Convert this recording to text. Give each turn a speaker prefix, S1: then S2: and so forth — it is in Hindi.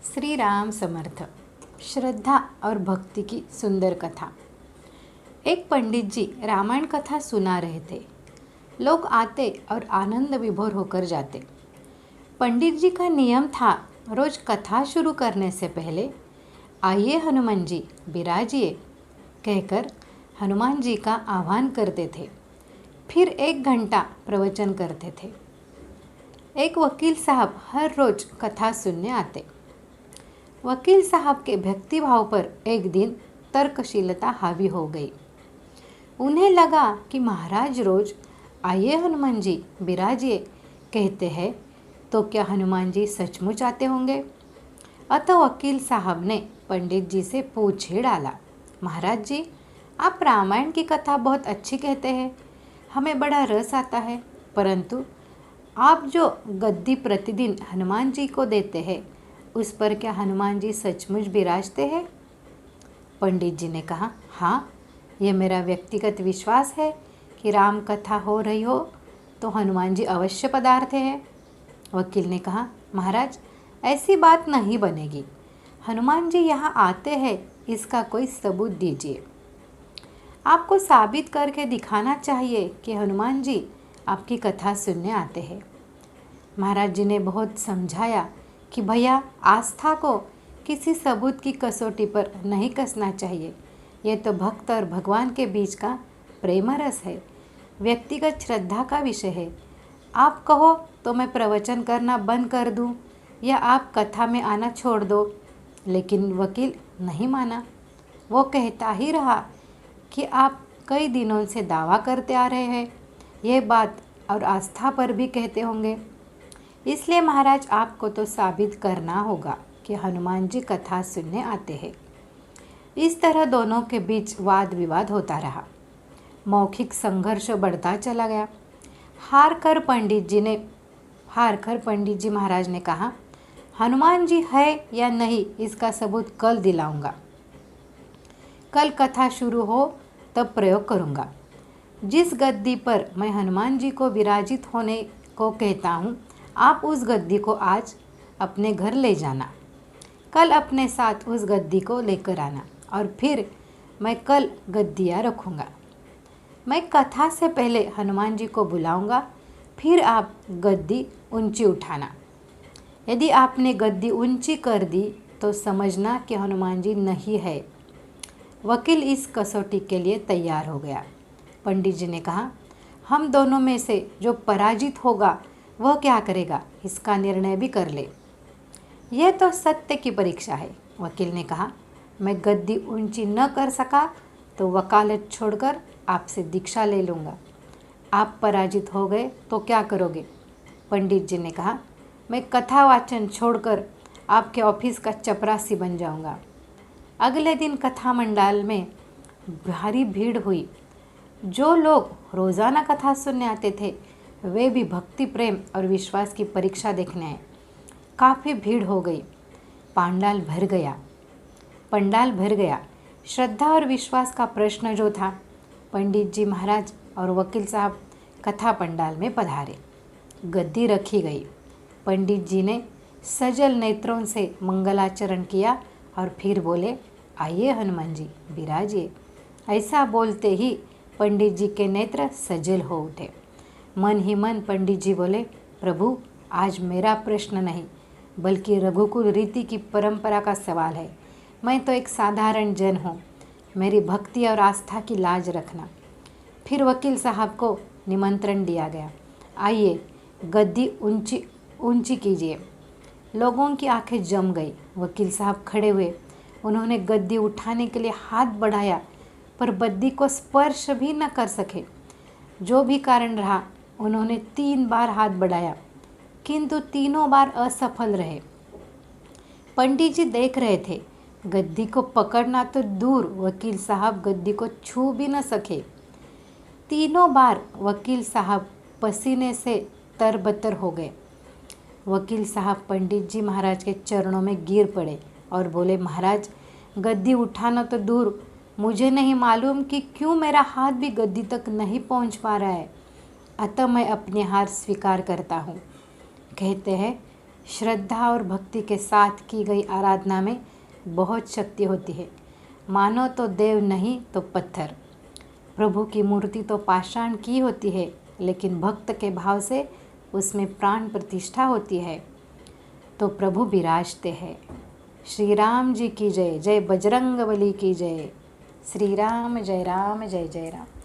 S1: श्री राम समर्थ। श्रद्धा और भक्ति की सुंदर कथा। एक पंडित जी रामायण कथा सुना रहे थे। लोग आते और आनंद विभोर होकर जाते। पंडित जी का नियम था, रोज कथा शुरू करने से पहले आइए हनुमान जी विराजिए कहकर हनुमान जी का आह्वान करते थे। फिर 1 घंटा प्रवचन करते थे। एक वकील साहब हर रोज कथा सुनने आते। वकील साहब के भक्तिभाव पर एक दिन तर्कशीलता हावी हो गई। उन्हें लगा कि महाराज रोज आइए हनुमान जी विराजिए कहते हैं, तो क्या हनुमान जी सचमुच आते होंगे। अतः वकील साहब ने पंडित जी से पूछे डाला, महाराज जी आप रामायण की कथा बहुत अच्छी कहते हैं, हमें बड़ा रस आता है, परंतु आप जो गद्दी प्रतिदिन हनुमान जी को देते हैं उस पर क्या हनुमान जी सचमुच विराजते हैं। पंडित जी ने कहा, हाँ, यह मेरा व्यक्तिगत विश्वास है कि राम कथा हो रही हो तो हनुमान जी अवश्य पधारते हैं। वकील ने कहा, महाराज ऐसी बात नहीं बनेगी, हनुमान जी यहाँ आते हैं इसका कोई सबूत दीजिए। आपको साबित करके दिखाना चाहिए कि हनुमान जी आपकी कथा सुनने आते हैं। महाराज जी ने बहुत समझाया कि भैया आस्था को किसी सबूत की कसौटी पर नहीं कसना चाहिए। यह तो भक्त और भगवान के बीच का प्रेम रस है, व्यक्तिगत श्रद्धा का विषय है। आप कहो तो मैं प्रवचन करना बंद कर दूं या आप कथा में आना छोड़ दो। लेकिन वकील नहीं माना। वो कहता ही रहा कि आप कई दिनों से दावा करते आ रहे हैं, यह बात और आस्था पर भी कहते होंगे, इसलिए महाराज आपको तो साबित करना होगा कि हनुमान जी कथा सुनने आते हैं। इस तरह दोनों के बीच वाद विवाद होता रहा। मौखिक संघर्ष बढ़ता चला गया। हार कर पंडित जी महाराज ने कहा, हनुमान जी है या नहीं इसका सबूत कल दिलाऊंगा। कल कथा शुरू हो तब प्रयोग करूंगा। जिस गद्दी पर मैं हनुमान जी को विराजित होने को कहता हूँ, आप उस गद्दी को आज अपने घर ले जाना। कल अपने साथ उस गद्दी को लेकर आना और फिर मैं कल गद्दियाँ रखूँगा। मैं कथा से पहले हनुमान जी को बुलाऊँगा, फिर आप गद्दी ऊंची उठाना। यदि आपने गद्दी ऊंची कर दी तो समझना कि हनुमान जी नहीं है। वकील इस कसौटी के लिए तैयार हो गया। पंडित जी ने कहा, हम दोनों में से जो पराजित होगा वह क्या करेगा, इसका निर्णय भी कर ले। यह तो सत्य की परीक्षा है। वकील ने कहा, मैं गद्दी ऊंची न कर सका तो वकालत छोड़कर आपसे दीक्षा ले लूँगा। आप पराजित हो गए तो क्या करोगे। पंडित जी ने कहा, मैं कथा वाचन छोड़कर आपके ऑफिस का चपरासी बन जाऊँगा। अगले दिन कथा मंडल में भारी भीड़ हुई। जो लोग रोज़ाना कथा सुनने आते थे वे भी भक्ति प्रेम और विश्वास की परीक्षा देखने आए। काफ़ी भीड़ हो गई। पंडाल भर गया। श्रद्धा और विश्वास का प्रश्न जो था, पंडित जी महाराज और वकील साहब कथा पंडाल में पधारे। गद्दी रखी गई। पंडित जी ने सजल नेत्रों से मंगलाचरण किया और फिर बोले, आइए हनुमान जी विराजिए। ऐसा बोलते ही पंडित जी के नेत्र सजल हो उठे। मन ही मन पंडित जी बोले, प्रभु आज मेरा प्रश्न नहीं बल्कि रघुकुल रीति की परंपरा का सवाल है। मैं तो एक साधारण जन हूँ, मेरी भक्ति और आस्था की लाज रखना। फिर वकील साहब को निमंत्रण दिया गया, आइए गद्दी ऊंची कीजिए। लोगों की आंखें जम गई। वकील साहब खड़े हुए। उन्होंने गद्दी उठाने के लिए हाथ बढ़ाया पर गद्दी को स्पर्श भी न कर सके। जो भी कारण रहा, उन्होंने 3 बार हाथ बढ़ाया किंतु तीनों बार असफल रहे। पंडित जी देख रहे थे। गद्दी को पकड़ना तो दूर, वकील साहब गद्दी को छू भी न सके। तीनों बार वकील साहब पसीने से तरबतर हो गए। वकील साहब पंडित जी महाराज के चरणों में गिर पड़े और बोले, महाराज गद्दी उठाना तो दूर, मुझे नहीं मालूम कि क्यों मेरा हाथ भी गद्दी तक नहीं पहुंच पा रहा है, अतः मैं अपनी हार स्वीकार करता हूँ। कहते हैं, श्रद्धा और भक्ति के साथ की गई आराधना में बहुत शक्ति होती है। मानो तो देव नहीं तो पत्थर। प्रभु की मूर्ति तो पाषाण की होती है, लेकिन भक्त के भाव से उसमें प्राण प्रतिष्ठा होती है तो प्रभु विराजते हैं। श्री राम जी की जय। जय बजरंग बली की जय। श्री राम जय राम जय जय राम।